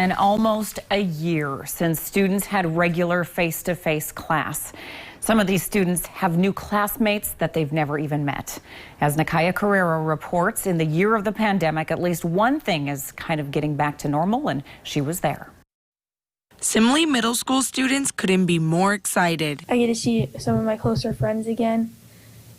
been almost a year since students had regular face-to-face class. Some of these students have new classmates that they've never even met. As Nakaya Carrero reports, in the year of the pandemic, at least one thing is kind of getting back to normal, and she was there. Simley Middle School students couldn't be more excited. I get to see some of my closer friends again,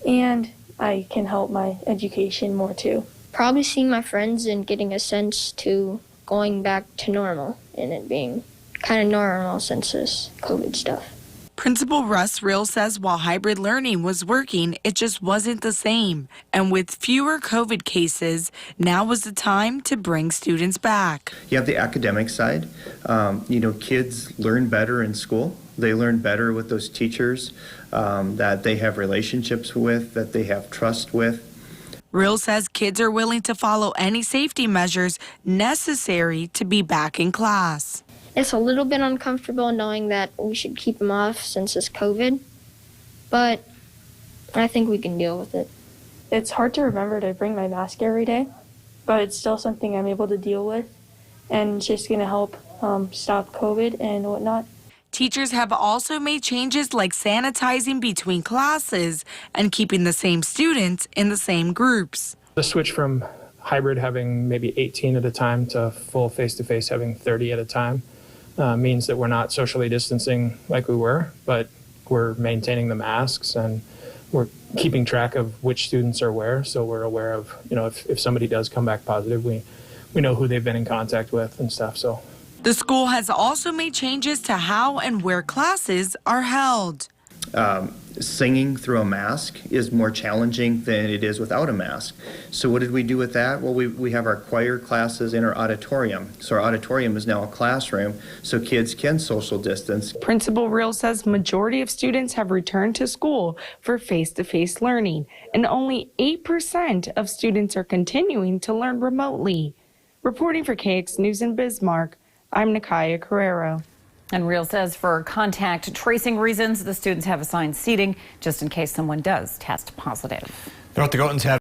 and I can help my education more too. Probably seeing my friends and getting a sense to going back to normal and it being kind of normal since this COVID stuff. Principal Russ Real says while hybrid learning was working, it just wasn't the same. And with fewer COVID cases, now was the time to bring students back. You have the academic side. Kids learn better in school. They learn better with those teachers that they have relationships with, that they have trust with. Real says kids are willing to follow any safety measures necessary to be back in class. It's a little bit uncomfortable knowing that we should keep them off since it's COVID, but I think we can deal with it. It's hard to remember to bring my mask every day, but it's still something I'm able to deal with, and it's just going to help stop COVID and whatnot. Teachers have also made changes like sanitizing between classes and keeping the same students in the same groups. The switch from hybrid having maybe 18 at a time to full face-to-face having 30 at a time means that we're not socially distancing like we were, but we're maintaining the masks and we're keeping track of which students are where, so we're aware of, if somebody does come back positive, we know who they've been in contact with and stuff. So the school has also made changes to how and where classes are held. Singing through a mask is more challenging than it is without a mask. So what did we do with that? Well, we have our choir classes in our auditorium. So our auditorium is now a classroom so kids can social distance. Principal Real says majority of students have returned to school for face-to-face learning, and only 8% of students are continuing to learn remotely. Reporting for KX News in Bismarck, I'm Nakaya Carrero. And Real says for contact tracing reasons, the students have assigned seating just in case someone does test positive. North Dakotans have